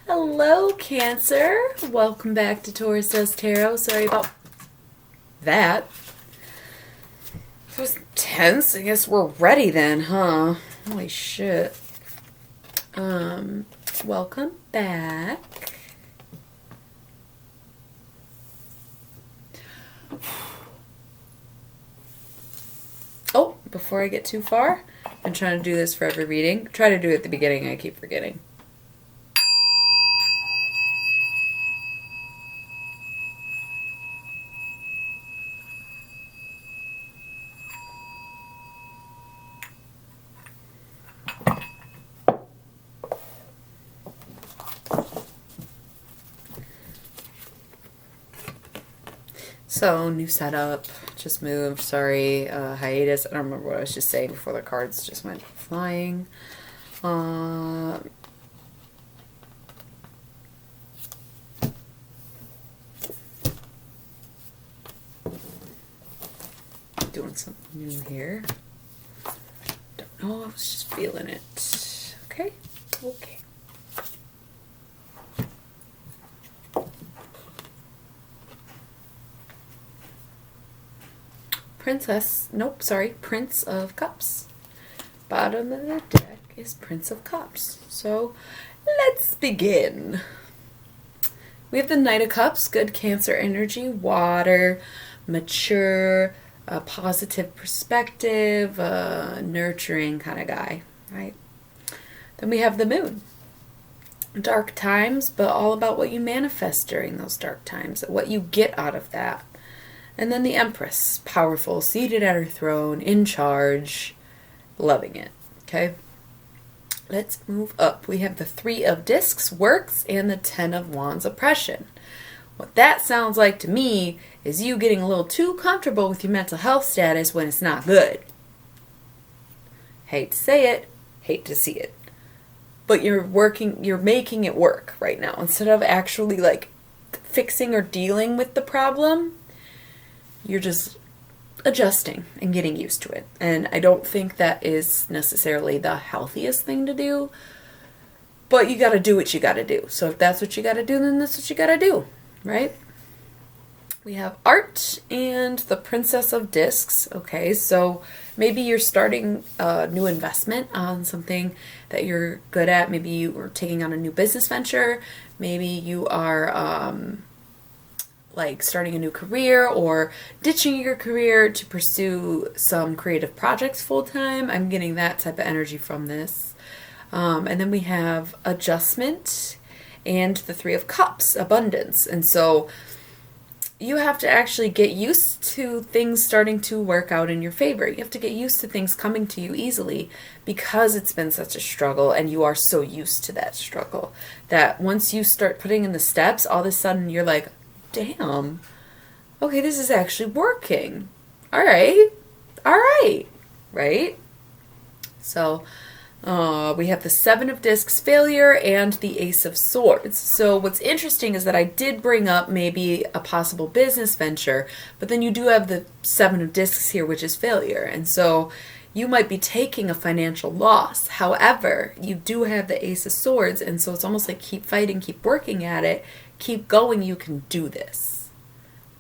Hello, Cancer. Welcome back to Taurus Does Tarot. Sorry about that. It was tense. I guess we're ready then, huh? Holy shit. Welcome back. Oh, before I get too far, I'm trying to do this for every reading. Try to do it at the beginning. I keep forgetting. So, new setup, just moved, sorry, hiatus, I don't remember what I was just saying before the cards just went flying. Doing something new here. Don't know, I was just feeling it. Okay, okay. Prince of Cups. Bottom of the deck is Prince of Cups. So, let's begin. We have the Knight of Cups, good Cancer energy, water, mature, a positive perspective, nurturing kind of guy, right? Then we have the Moon. Dark times, but all about what you manifest during those dark times, what you get out of that. And then the Empress, powerful, seated at her throne, in charge, loving it. Okay? Let's move up. We have the Three of Discs, works, and the Ten of Wands, oppression. What that sounds like to me is you getting a little too comfortable with your mental health status when it's not good. Hate to say it, hate to see it. But you're making it work right now. Instead of actually like fixing or dealing with the problem, you're just adjusting and getting used to it. And I don't think that is necessarily the healthiest thing to do. But you got to do what you got to do. So if that's what you got to do, then that's what you got to do, right? We have art and the Princess of Discs. Okay, so maybe you're starting a new investment on something that you're good at. Maybe you are taking on a new business venture. Maybe you are like starting a new career or ditching your career to pursue some creative projects full-time. I'm getting that type of energy from this. And then we have adjustment and the Three of Cups, abundance. And so you have to actually get used to things starting to work out in your favor. You have to get used to things coming to you easily because it's been such a struggle and you are so used to that struggle that once you start putting in the steps, all of a sudden you're like, damn, okay, this is actually working. All right, right? So we have the Seven of Discs, failure, and the Ace of Swords. So what's interesting is that I did bring up maybe a possible business venture, but then you do have the Seven of Discs here, which is failure. And so you might be taking a financial loss. However, you do have the Ace of Swords, and so it's almost like keep fighting, keep working at it, keep going, you can do this.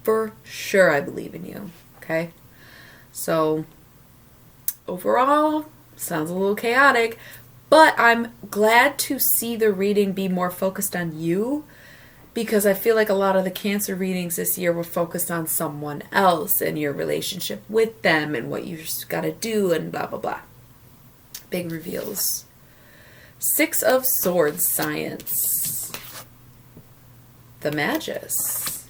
For sure, I believe in you, okay? So, overall, sounds a little chaotic, but I'm glad to see the reading be more focused on you because I feel like a lot of the Cancer readings this year were focused on someone else and your relationship with them and what you just got to do and blah, blah, blah. Big reveals. Six of Swords, science. The Magus.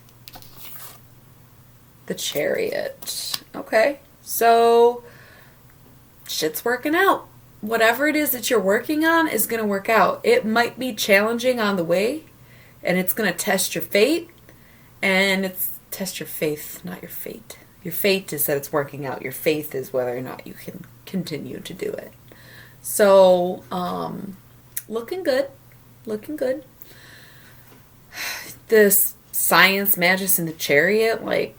The Chariot. Okay, so shit's working out. Whatever it is that you're working on is going to work out. It might be challenging on the way, and it's going to test your fate, and it's test your faith, not your fate. Your fate is that it's working out. Your faith is whether or not you can continue to do it. So, looking good. Looking good. This science, Magus, and the Chariot, like,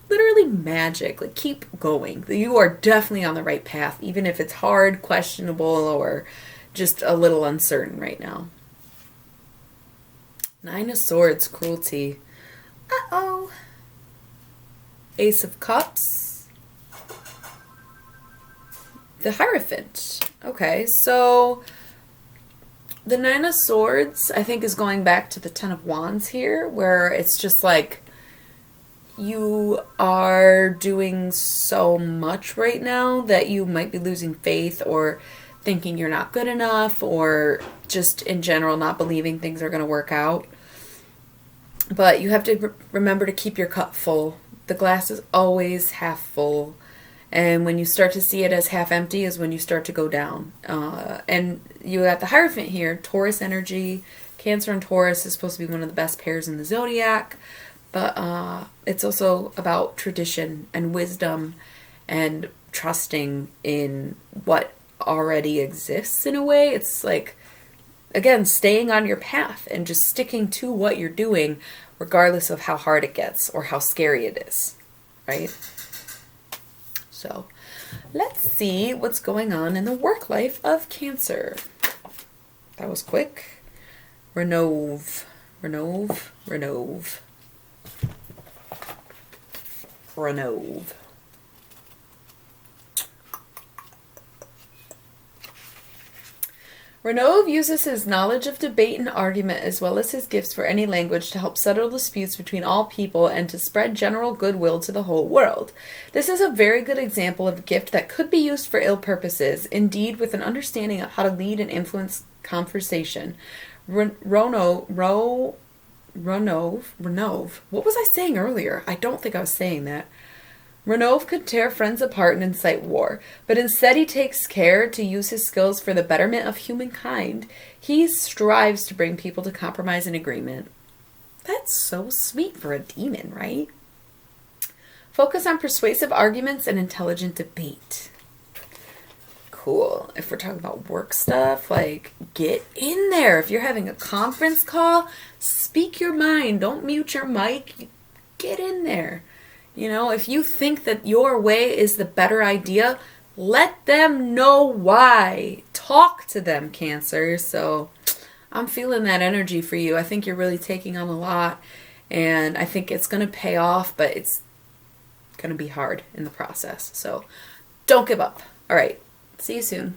literally magic. Like, keep going. You are definitely on the right path, even if it's hard, questionable, or just a little uncertain right now. Nine of Swords, cruelty. Uh-oh. Ace of Cups. The Hierophant. Okay, so the Nine of Swords, I think, is going back to the Ten of Wands here, where it's just like you are doing so much right now that you might be losing faith or thinking you're not good enough or just in general not believing things are going to work out. But you have to remember to keep your cup full. The glass is always half full. And when you start to see it as half empty is when you start to go down. And you got the Hierophant here, Taurus energy. Cancer and Taurus is supposed to be one of the best pairs in the zodiac. But it's also about tradition and wisdom and trusting in what already exists in a way. It's like, again, staying on your path and just sticking to what you're doing regardless of how hard it gets or how scary it is, right? So let's see what's going on in the work life of Cancer. That was quick. Renove. Renove uses his knowledge of debate and argument as well as his gifts for any language to help settle disputes between all people and to spread general goodwill to the whole world. This is a very good example of a gift that could be used for ill purposes. Indeed, with an understanding of how to lead and influence conversation. Renove. What was I saying earlier? I don't think I was saying that. Renove could tear friends apart and incite war, but instead he takes care to use his skills for the betterment of humankind. He strives to bring people to compromise and agreement. That's so sweet for a demon, right? Focus on persuasive arguments and intelligent debate. Cool. If we're talking about work stuff, like, get in there. If you're having a conference call, speak your mind. Don't mute your mic. Get in there. You know, if you think that your way is the better idea, let them know why. Talk to them, Cancer. So I'm feeling that energy for you. I think you're really taking on a lot, and I think it's going to pay off, but it's going to be hard in the process. So don't give up. All right. See you soon.